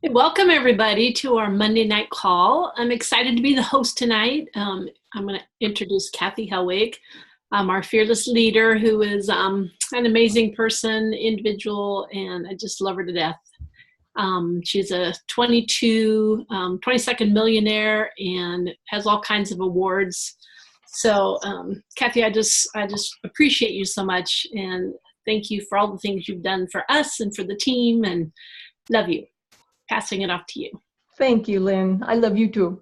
Hey, welcome everybody to our Monday night call. I'm excited to be the host tonight. I'm going to introduce Kathy Helwig, our fearless leader, who is an amazing person, individual, and I just love her to death. She's a 22nd millionaire and has all kinds of awards. So, Kathy, I just appreciate you so much, and thank you for all the things you've done for us and for the team, and love you. Passing it off to you. Thank you, Lynn. I love you too.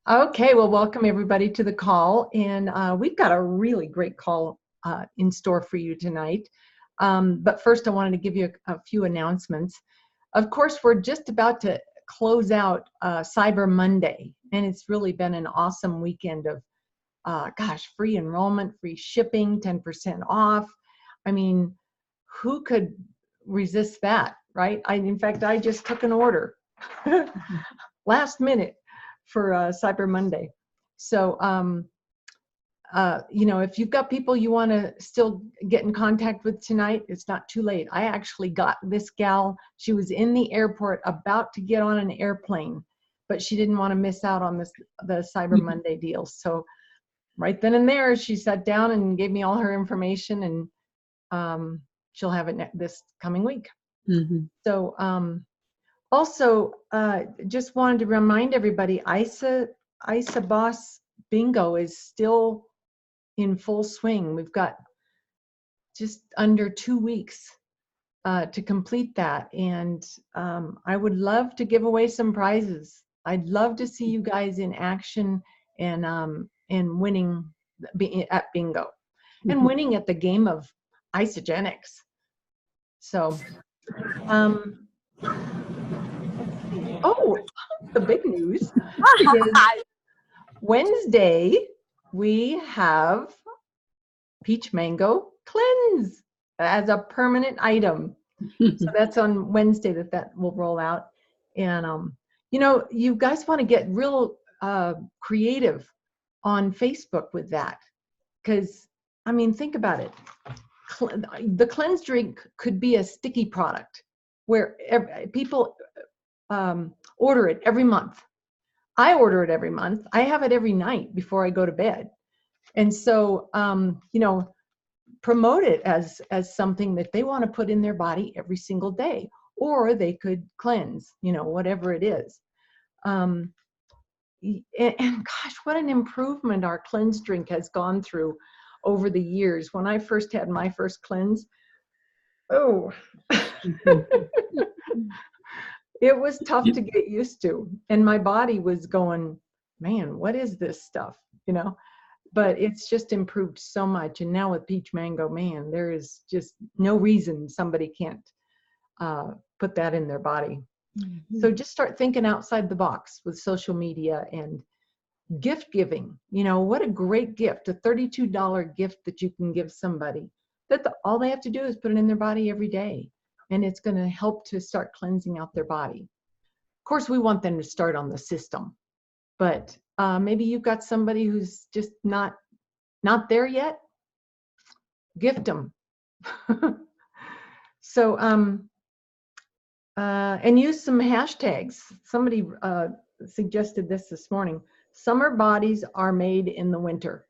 Okay, well, welcome everybody to the call. And we've got a really great call in store for you tonight. But first, I wanted to give you a few announcements. Of course, we're just about to close out Cyber Monday. And it's really been an awesome weekend of, free enrollment, free shipping, 10% off. I mean, who could resist that? Right? In fact, I just took an order last minute for Cyber Monday. So, if you've got people you want to still get in contact with tonight, it's not too late. I actually got this gal. She was in the airport about to get on an airplane, but she didn't want to miss out on the Cyber Monday deal. So right then and there, she sat down and gave me all her information, and she'll have it this coming week. Mm-hmm. So also just wanted to remind everybody, ISA Boss Bingo is still in full swing. We've got just under 2 weeks to complete that, and I would love to give away some prizes. I'd love to see you guys in action and winning at bingo, mm-hmm. and winning at the game of Isogenics. So the big news is Wednesday we have peach mango cleanse as a permanent item. So that's on Wednesday that will roll out. And you guys want to get real creative on Facebook with that, because think about it. The cleanse drink could be a sticky product where people order it every month. I order it every month. I have it every night before I go to bed. And so, promote it as something that they want to put in their body every single day, or they could cleanse, whatever it is. And gosh, what an improvement our cleanse drink has gone through over the years. When I first had my first cleanse, it was tough to get used to. And my body was going, man, what is this stuff? But it's just improved so much. And now with peach mango, man, there is just no reason somebody can't put that in their body. Mm-hmm. So just start thinking outside the box with social media and gift giving. What a great gift, a $32 gift that you can give somebody that all they have to do is put it in their body every day, and it's going to help to start cleansing out their body. Of course, we want them to start on the system, but maybe you've got somebody who's just not there yet. Gift them. So and use some hashtags. Somebody suggested this morning. Summer bodies are made in the winter.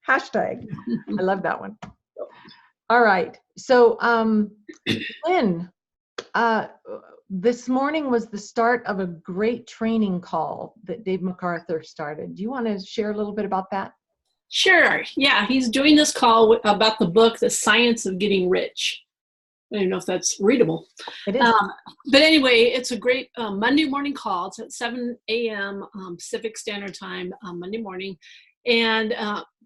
Hashtag. I love that one. All right. So, Lynn, this morning was the start of a great training call that Dave MacArthur started. Do you want to share a little bit about that? Sure. Yeah, he's doing this call about the book, The Science of Getting Rich. I don't know if that's readable. It is. But anyway, it's a great Monday morning call. It's at 7 a.m. Pacific Standard Time Monday morning. And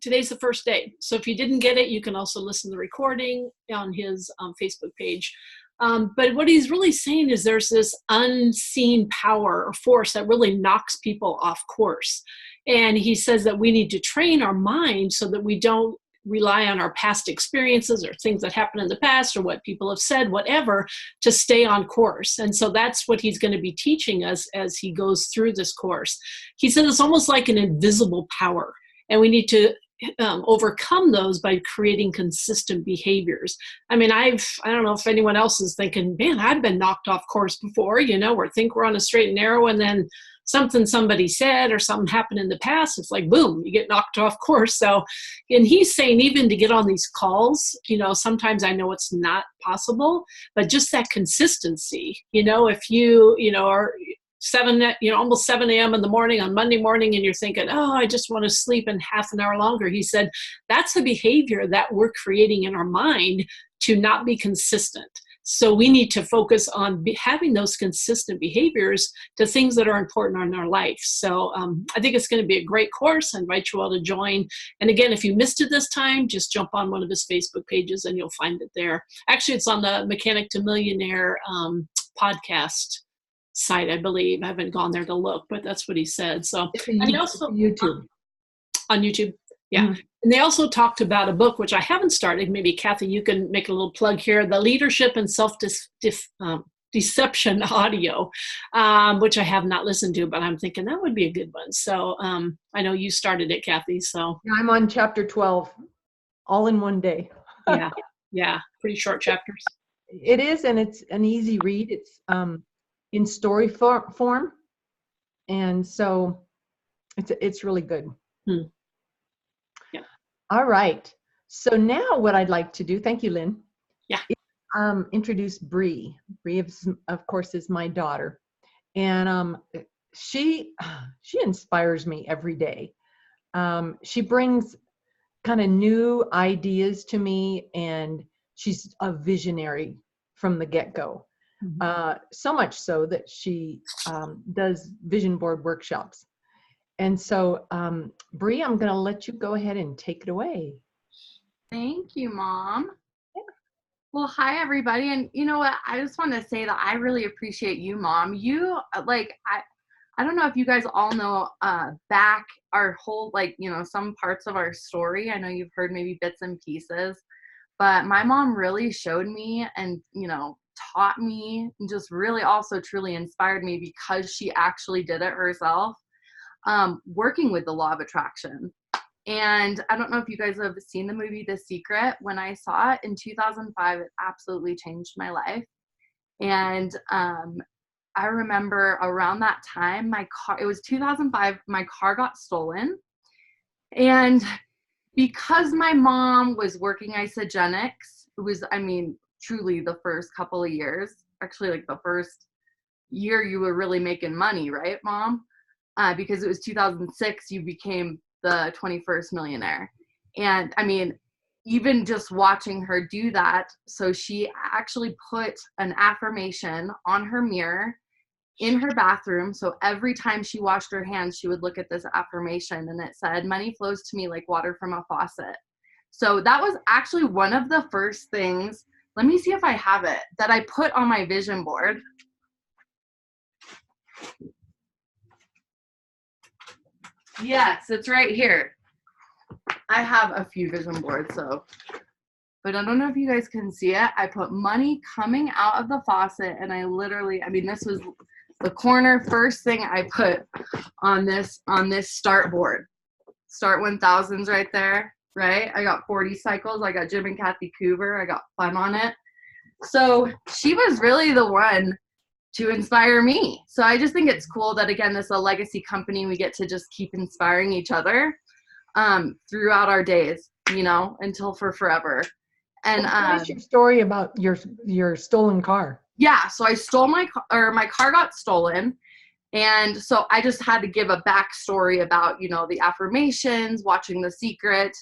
today's the first day. So if you didn't get it, you can also listen to the recording on his Facebook page. But what he's really saying is there's this unseen power or force that really knocks people off course. And he says that we need to train our mind so that we don't rely on our past experiences or things that happened in the past or what people have said, whatever, to stay on course. And so that's what he's going to be teaching us as he goes through this course. He said it's almost like an invisible power, and we need to overcome those by creating consistent behaviors. I mean, I don't know if anyone else is thinking, man, I've been knocked off course before, or think we're on a straight and narrow, and then something somebody said or something happened in the past, it's like, boom, you get knocked off course. So, and he's saying even to get on these calls, sometimes I know it's not possible, but just that consistency, if you, are almost 7 a.m. in the morning on Monday morning, and you're thinking, oh, I just want to sleep in half an hour longer. He said, that's a behavior that we're creating in our mind to not be consistent. So we need to focus on having those consistent behaviors to things that are important in our life. So I think it's going to be a great course. I invite you all to join. And again, if you missed it this time, just jump on one of his Facebook pages and you'll find it there. Actually, it's on the Mechanic to Millionaire podcast site, I believe. I haven't gone there to look, but that's what he said. So, and he also YouTube. On YouTube. Yeah. Mm-hmm. And they also talked about a book, which I haven't started. Maybe Kathy, you can make a little plug here, The Leadership and Self-Deception Audio, which I have not listened to, but I'm thinking that would be a good one. So I know you started it, Kathy. So I'm on chapter 12, all in one day. Yeah. Pretty short chapters. It is, and it's an easy read. It's in story form. And so it's really good. Hmm. All right. So now what I'd like to do, thank you, Lynn. Yeah. Is, introduce Brie. Brie, of course, is my daughter. And she inspires me every day. She brings kind of new ideas to me, and she's a visionary from the get-go. Mm-hmm. So much so that she does vision board workshops. And so, Brie, I'm going to let you go ahead and take it away. Thank you, Mom. Yeah. Well, hi, everybody. And you know what? I just want to say that I really appreciate you, Mom. You, I don't know if you guys all know back our whole, some parts of our story. I know you've heard maybe bits and pieces, but my mom really showed me and, taught me, and just really also truly inspired me because she actually did it herself. Working with the law of attraction. And I don't know if you guys have seen the movie The Secret. When I saw it in 2005, it absolutely changed my life. And I remember around that time, it was 2005, my car got stolen. And because my mom was working Isogenics, it was, truly the first couple of years, actually like the first year you were really making money, right, Mom? Because it was 2006, you became the 21st millionaire. And even just watching her do that, so she actually put an affirmation on her mirror in her bathroom. So every time she washed her hands, she would look at this affirmation, and it said, money flows to me like water from a faucet. So that was actually one of the first things, let me see if I have it, that I put on my vision board. Yes, it's right here. I have a few vision boards, but I don't know if you guys can see it. I put money coming out of the faucet, and I literally, this was the corner first thing I put on this start board. Start 1000s right there, right? I got 40 cycles. I got Jim and Kathy Coover. I got fun on it. So she was really the one to inspire me. So I just think it's cool that, again, this is a legacy company. We get to just keep inspiring each other throughout our days, until for forever. And what is your story about your stolen car? Yeah, so I stole my car got stolen. And so I just had to give a backstory about, the affirmations, watching The Secret.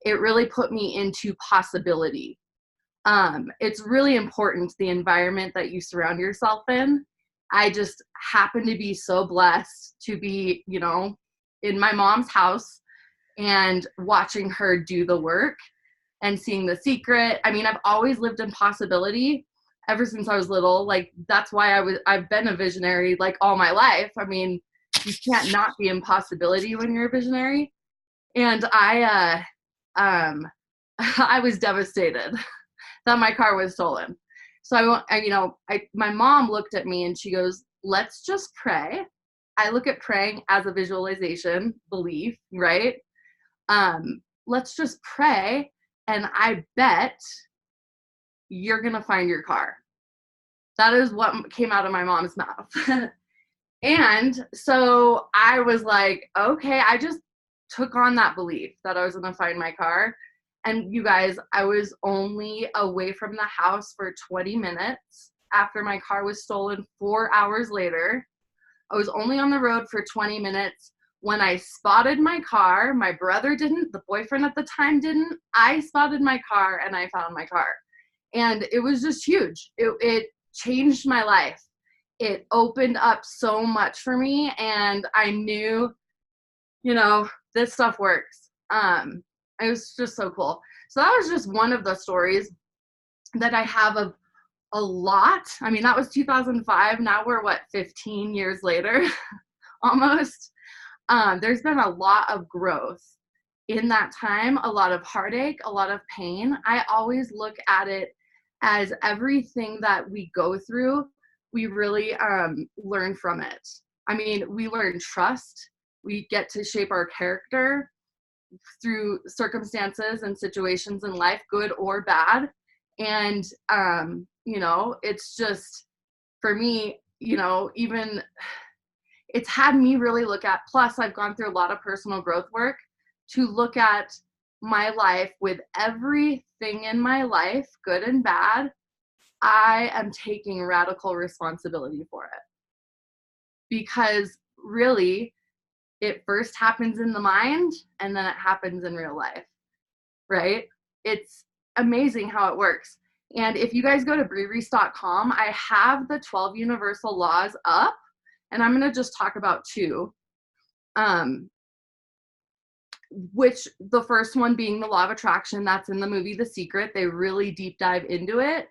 It really put me into possibility. It's really important, the environment that you surround yourself in. I just happen to be so blessed to be, in my mom's house and watching her do the work and seeing The Secret. I've always lived in possibility ever since I was little. Like, that's why I've been a visionary like all my life. You can't not be in possibility when you're a visionary. And I was devastated that my car was stolen. So my mom looked at me and she goes, let's just pray. I look at praying as a visualization belief, right? let's just pray, and I bet you're going to find your car. That is what came out of my mom's mouth. And so I was like, okay, I just took on that belief that I was going to find my car. And you guys, I was only away from the house for 20 minutes after my car was stolen 4 hours later. I was only on the road for 20 minutes. When I spotted my car, my brother didn't, the boyfriend at the time didn't. I spotted my car and I found my car. And it was just huge. It changed my life. It opened up so much for me, and I knew, this stuff works. It was just so cool. So that was just one of the stories that I have of a lot. I mean, that was 2005. Now we're 15 years later, almost. There's been a lot of growth in that time, a lot of heartache, a lot of pain. I always look at it as everything that we go through, we really learn from it. I mean, we learn trust. We get to shape our character through circumstances and situations in life, good or bad. And, it's just, for me, even it's had me really look at, plus I've gone through a lot of personal growth work to look at my life with everything in my life, good and bad. I am taking radical responsibility for it, because really it first happens in the mind and then it happens in real life, right? It's amazing how it works. And if you guys go to BrieReese.com, I have the 12 universal laws up, and I'm going to just talk about 2. Which the first one being the law of attraction. That's in the movie The Secret. They really deep dive into it,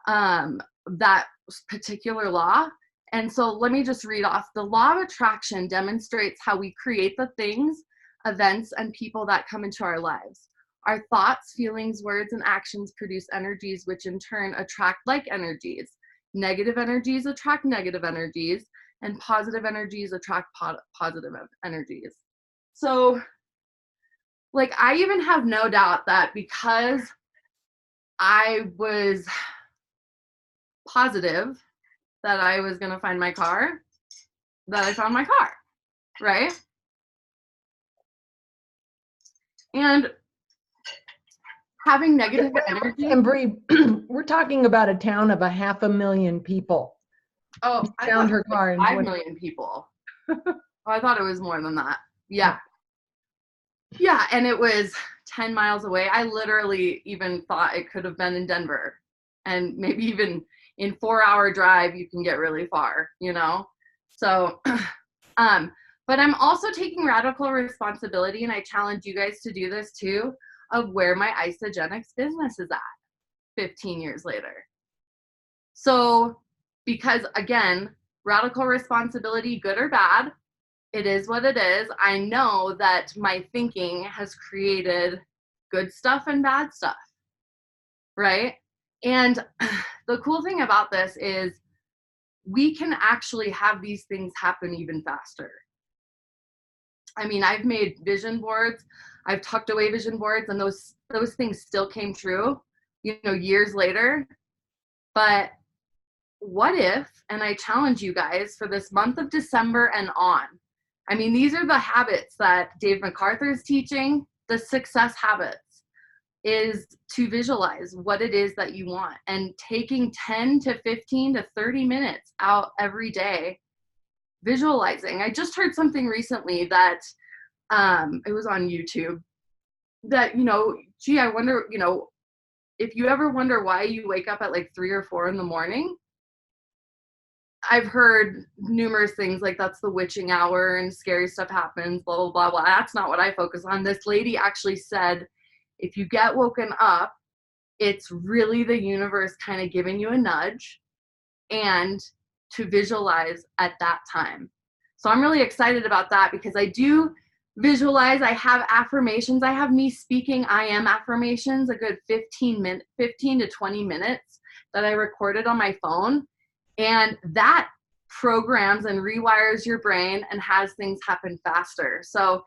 that particular law. And so let me just read off. The law of attraction demonstrates how we create the things, events, and people that come into our lives. Our thoughts, feelings, words, and actions produce energies, which in turn attract like energies. Negative energies attract negative energies, and positive energies attract positive energies. So, I even have no doubt that because I was positive that I was going to find my car, that I found my car, right? And having negative energy. And Brie, we're talking about a town of 500,000 people. Oh, I found her car in 5 million people. I thought it was more than that. Yeah. Yeah, and it was 10 miles away. I literally even thought it could have been in Denver. And maybe even in 4-hour drive, you can get really far, So, but I'm also taking radical responsibility, and I challenge you guys to do this too, of where my Isogenics business is at 15 years later. So, because again, radical responsibility, good or bad, it is what it is. I know that my thinking has created good stuff and bad stuff, right? And the cool thing about this is we can actually have these things happen even faster. I mean, I've made vision boards, I've tucked away vision boards, and those things still came true, years later. But what if, and I challenge you guys for this month of December and on, I mean, these are the habits that Dave MacArthur is teaching, the success habits, is to visualize what it is that you want, and taking 10 to 15 to 30 minutes out every day visualizing. I just heard something recently that it was on YouTube that, I wonder, if you ever wonder why you wake up at 3 or 4 in the morning, I've heard numerous things like that's the witching hour and scary stuff happens, blah, blah, blah, blah. That's not what I focus on. This lady actually said, if you get woken up, it's really the universe kind of giving you a nudge and to visualize at that time. So I'm really excited about that, because I do visualize. I have affirmations. I have me speaking I am affirmations, a good 15 to 20 minutes that I recorded on my phone. And that programs and rewires your brain and has things happen faster. So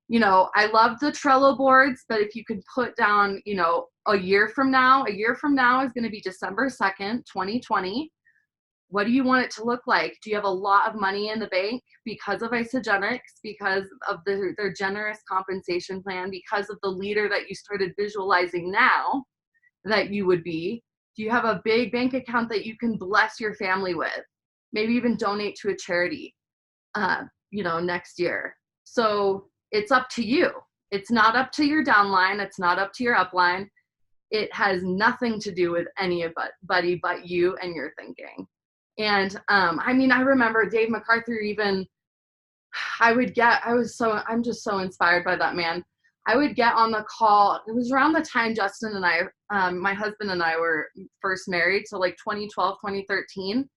you know, I love the Trello boards, but if you could put down, you know, a year from now is going to be December 2nd, 2020. What do you want it to look like? Do you have a lot of money in the bank because of Isagenix, because of their generous compensation plan, because of the leader that you started visualizing now that you would be? Do you have a big bank account that you can bless your family with? Maybe even donate to a charity, you know, next year. So it's up to you. It's not up to your downline. It's not up to your upline. It has nothing to do with anybody but you and your thinking. And I mean, I remember Dave MacArthur even, I'm just so inspired by that man. I would get on the call. It was around the time Justin and I, my husband and I were first married. So like 2012, 2013.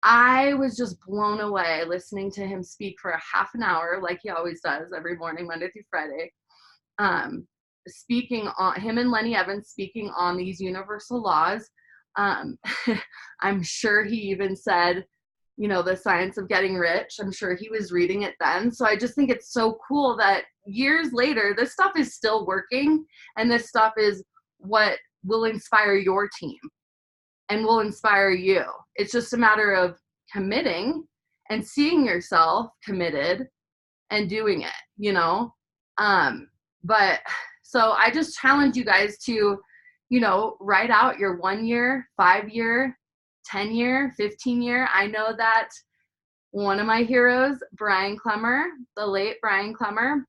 I was just blown away listening to him speak for a half an hour, like he always does every morning, Monday through Friday. Speaking on him and Lenny Evans speaking on these universal laws. I'm sure he even said, you know, the science of getting rich. I'm sure he was reading it then. So I just think it's so cool that years later, this stuff is still working, and this stuff is what will inspire your team and will inspire you. It's just a matter of committing and seeing yourself committed and doing it, you know? But so I just challenge you guys to, you know, write out your 1 year, 5 year, 10 year, 15 year. I know that one of my heroes, Brian Clemmer, the late Brian Clemmer,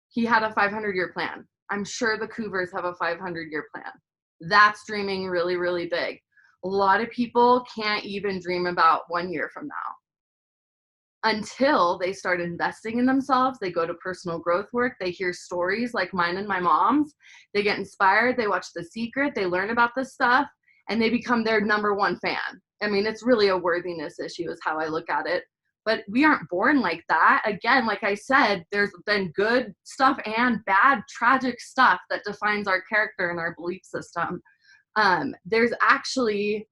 he had a 500-year plan. I'm sure the Cougars have a 500-year plan. That's dreaming really, really big. A lot of people can't even dream about 1 year from now until they start investing in themselves. They go to personal growth work. They hear stories like mine and my mom's. They get inspired. They watch The Secret. They learn about this stuff, and they become their number one fan. I mean, it's really a worthiness issue is how I look at it. But we aren't born like that. Again, like I said, there's been good stuff and bad, tragic stuff that defines our character and our belief system. There's actually,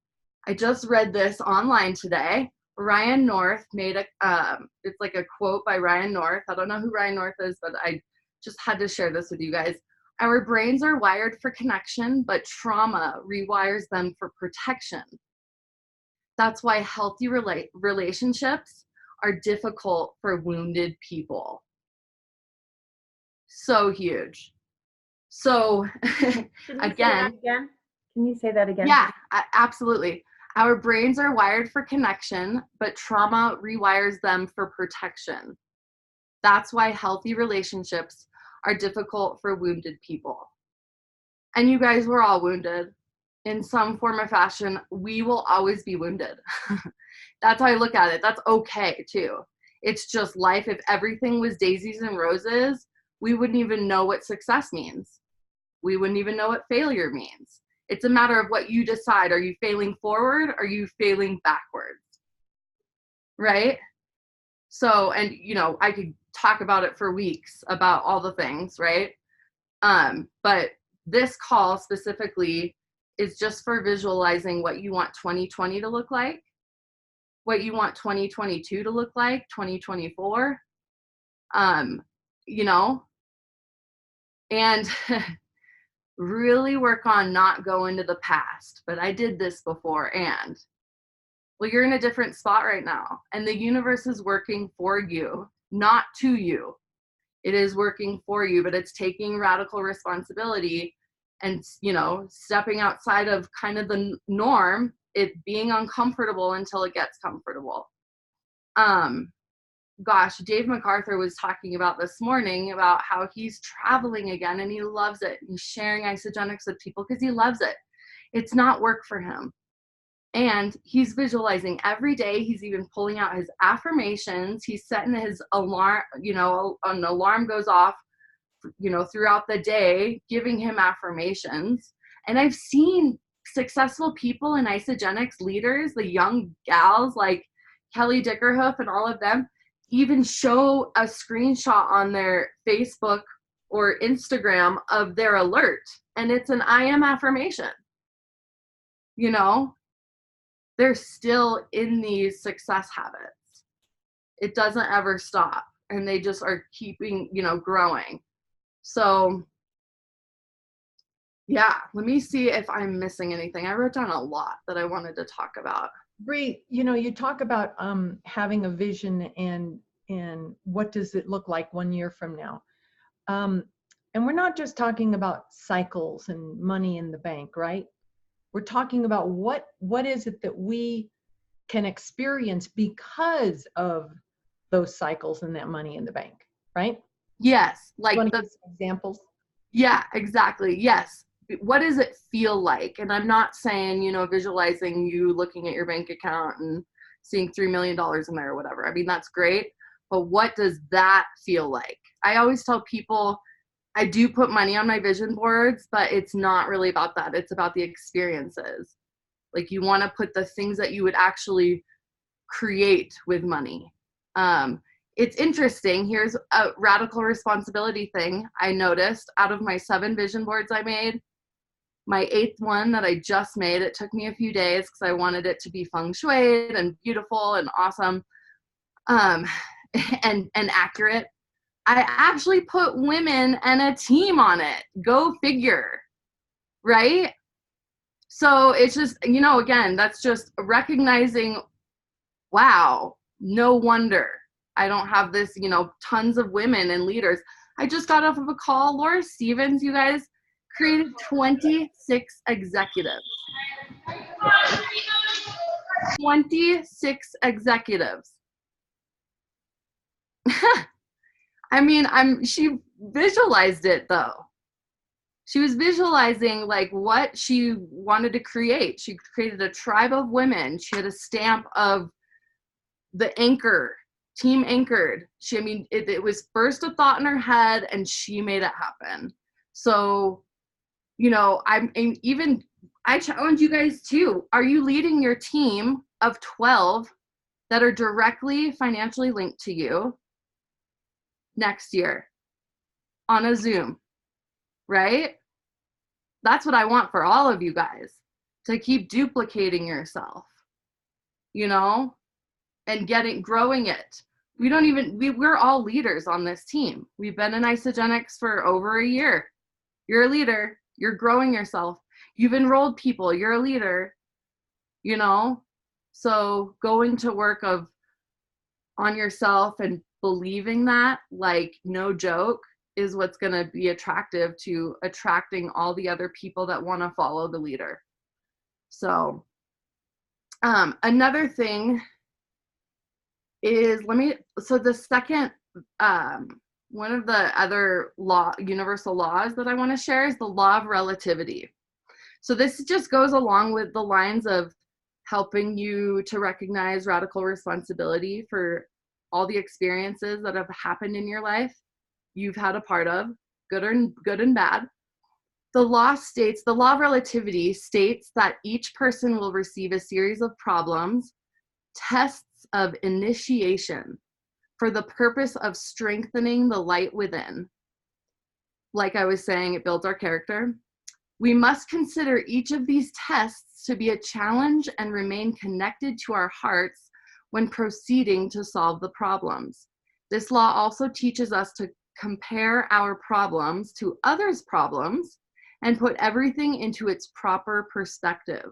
I just read this online today. Ryan North made it's like a quote by Ryan North. I don't know who Ryan North is, but I just had to share this with you guys. Our brains are wired for connection, but trauma rewires them for protection. That's why healthy relationships are difficult for wounded people. So huge. So again, can you say that again? Yeah, absolutely. Our brains are wired for connection, but trauma rewires them for protection. That's why healthy relationships are difficult for wounded people. And you guys, we're all wounded in some form or fashion. We will always be wounded. That's how I look at it. That's okay too. It's just life. If everything was daisies and roses, we wouldn't even know what success means. We wouldn't even know what failure means. It's a matter of what you decide. Are you failing forward? Are you failing backwards? Right? So, and you know, I could talk about it for weeks about all the things, right? But this call specifically is just for visualizing what you want 2020 to look like, what you want 2022 to look like, 2024, you know, and really work on not going to the past. But I did this before, and well, you're in a different spot right now, and the universe is working for you, not to you. It is working for you, but it's taking radical responsibility and, you know, stepping outside of kind of the norm, it being uncomfortable until it gets comfortable. Gosh, Dave MacArthur was talking about this morning about how he's traveling again and he loves it. He's sharing Isagenix with people because he loves it. It's not work for him. And he's visualizing every day. He's even pulling out his affirmations. He's setting his alarm, you know, an alarm goes off, you know, throughout the day, giving him affirmations. And I've seen successful people in Isagenix, leaders, the young gals like Kelly Dickerhoof and all of them, even show a screenshot on their Facebook or Instagram of their alert. And it's an I am affirmation. You know, they're still in these success habits. It doesn't ever stop. and they just are keeping, growing. So yeah, let me see if I'm missing anything. I wrote down a lot that I wanted to talk about. Brie, you talk about having a vision and what does it look like 1 year from now. And we're not just talking about cycles and money in the bank, right? We're talking about what is it that we can experience because of those cycles and that money in the bank, right? Yes, You like want to give some examples? yeah, exactly. Yes. What does it feel like? And I'm not saying, visualizing you looking at your bank account and seeing $3 million in there or whatever. I mean, that's great. But what does that feel like? I always tell people I do put money on my vision boards, but it's not really about that. It's about the experiences. Like, you want to put the things that you would actually create with money. It's interesting. Here's a radical responsibility thing I noticed. Out of my 7 vision boards I made, my 8th one that I just made, it took me a few days because I wanted it to be feng shui and beautiful and awesome, and accurate. I actually put women and a team on it. Go figure, right? So it's just, again, that's just recognizing, wow, no wonder I don't have this, tons of women and leaders. I just got off of a call. Laura Stevens, you guys, created 26 executives. 26 executives. I mean, she visualized it though. She was visualizing like what she wanted to create. She created a tribe of women. She had a stamp of the anchor, team anchored. It was first a thought in her head and she made it happen. So, I challenge you guys too. Are you leading your team of 12 that are directly financially linked to you next year on a Zoom, right? That's what I want for all of you guys, to keep duplicating yourself, and growing it. We're all leaders on this team. We've been in Isogenics for over a year. You're a leader. You're growing yourself. You've enrolled people. You're a leader, So going to work on yourself and believing that, like, no joke, is what's going to be attractive to attracting all the other people that want to follow the leader. So another thing is, the second, one of the other universal laws that I want to share is the law of relativity. So this just goes along with the lines of helping you to recognize radical responsibility for all the experiences that have happened in your life, you've had a part of, good and bad. The law of relativity states that each person will receive a series of problems, tests of initiation, for the purpose of strengthening the light within. Like I was saying, it builds our character. We must consider each of these tests to be a challenge and remain connected to our hearts when proceeding to solve the problems. This law also teaches us to compare our problems to others' problems and put everything into its proper perspective.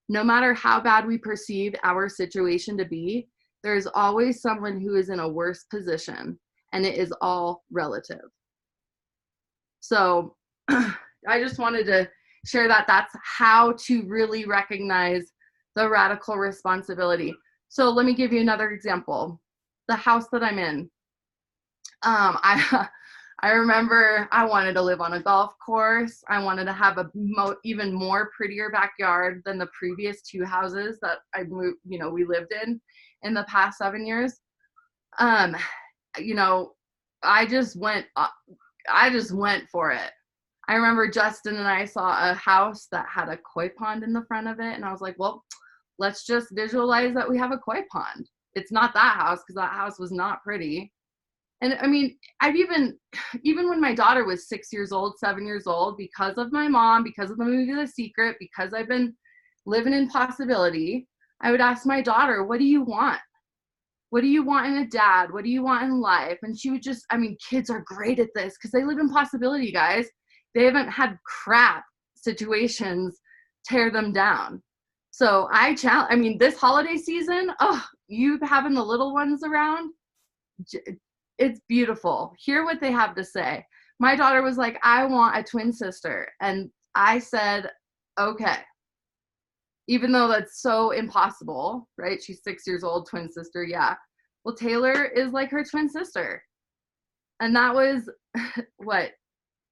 No matter how bad we perceive our situation to be, there is always someone who is in a worse position, and it is all relative. So I just wanted to share that that's how to really recognize the radical responsibility. So let me give you another example. The house that I'm in. I remember I wanted to live on a golf course. I wanted to have a even more prettier backyard than the previous 2 houses that we lived in the past 7 years. I just went for it. I remember Justin and I saw a house that had a koi pond in the front of it, and I was like, well, let's just visualize that we have a koi pond. It's not that house, because that house was not pretty. And I mean, I've even when my daughter was 6 years old, 7 years old, because of my mom, because of the movie The Secret, because I've been living in possibility, I would ask my daughter, what do you want? What do you want in a dad? What do you want in life? And she would just, I mean, kids are great at this because they live in possibility, guys. They haven't had crap situations tear them down. So I mean, this holiday season, oh, you having the little ones around, it's beautiful. Hear what they have to say. My daughter was like, I want a twin sister. And I said, okay. Even though that's so impossible, right? She's 6 years old, twin sister, yeah. Well, Taylor is like her twin sister. And that was, what,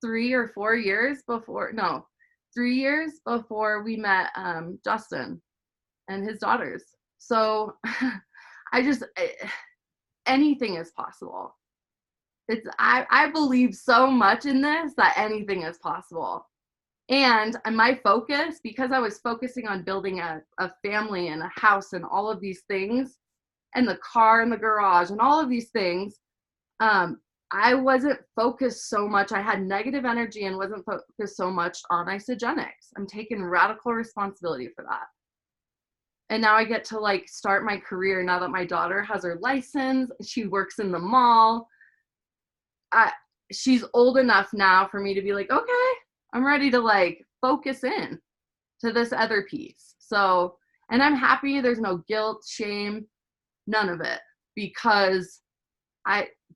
3 or 4 years before, no, 3 years before we met Justin and his daughters. So anything is possible. I believe so much in this that anything is possible. And my focus, because I was focusing on building a family and a house and all of these things, and the car in the garage and all of these things, I wasn't focused so much. I had negative energy and wasn't focused so much on isogenics. I'm taking radical responsibility for that. And now I get to like start my career now that my daughter has her license. She works in the mall. She's old enough now for me to be like, okay, I'm ready to like focus in to this other piece. So, and I'm happy there's no guilt, shame, none of it, because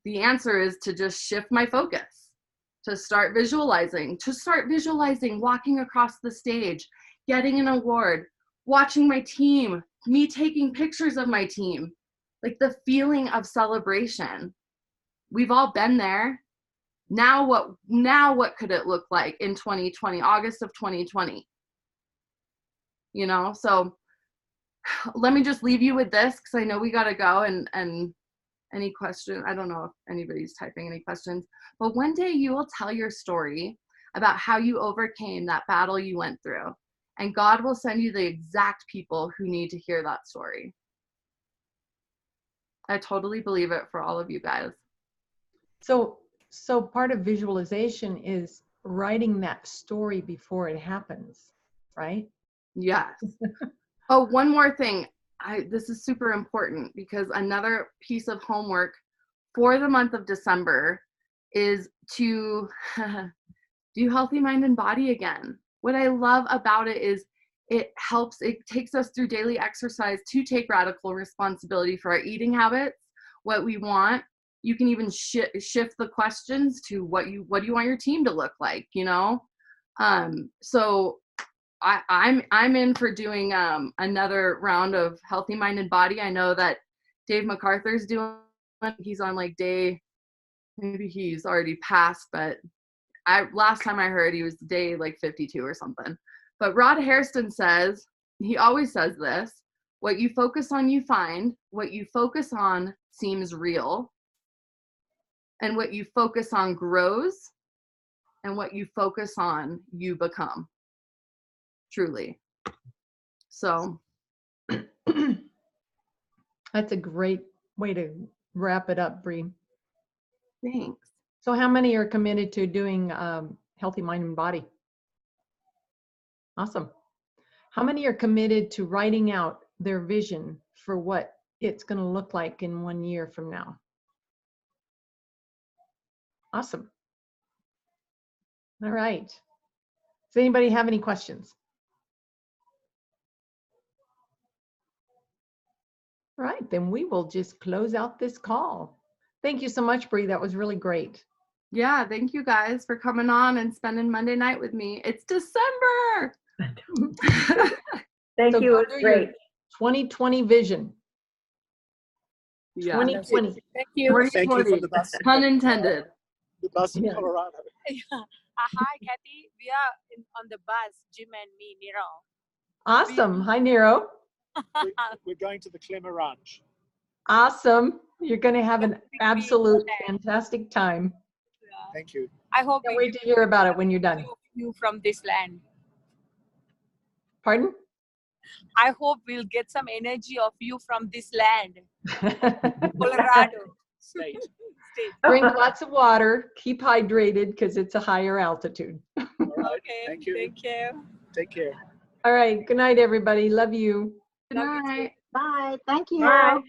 the answer is to just shift my focus, to start visualizing walking across the stage, getting an award, watching my team, me taking pictures of my team, like the feeling of celebration. We've all been there. Now what could it look like in 2020, August of 2020? You know, so let me just leave you with this because I know we got to go, and any question, I don't know if anybody's typing any questions, but one day you will tell your story about how you overcame that battle you went through, and God will send you the exact people who need to hear that story. I totally believe it for all of you guys. So part of visualization is writing that story before it happens, right? Yes. Oh, one more thing. This is super important because another piece of homework for the month of December is to do healthy mind and body again. What I love about it is it takes us through daily exercise to take radical responsibility for our eating habits, what we want. You can even shift the questions to what do you want your team to look like, you know? So I'm in for doing another round of healthy mind and body. I know that Dave MacArthur's doing one. He's on like day, maybe he's already passed, but last time I heard he was day like 52 or something. But Rod Hairston says, he always says this, what you focus on you find, what you focus on seems real, and what you focus on grows, and what you focus on you become. Truly. So that's a great way to wrap it up, Brie. Thanks. So how many are committed to doing healthy mind and body? Awesome. How many are committed to writing out their vision for what it's going to look like in 1 year from now? Awesome. All right. Does anybody have any questions? All right, then we will just close out this call. Thank you so much, Brie. That was really great. Yeah, thank you guys for coming on and spending Monday night with me. It's December. Thank you. It was great. 2020 vision. Yeah. 2020. Thank you. Thank you for the bus. Pun intended. The bus in Yeah. Colorado. Hi, Kathy. We are on the bus, Jim and me, Nero. Awesome. Hi, Nero. We're going to the Clemmer Ranch. Awesome. You're going to have an absolute fantastic time. Thank you. I hope Can't we wait to hear about it when you're done. you from this land. Pardon? I hope we'll get some energy of you from this land, Colorado. State. Drink lots of water. Keep hydrated because it's a higher altitude. All right. Okay. Thank you. Thank you. Take care. All right. Good night, everybody. Love you. Good night. Bye. Thank you. Bye.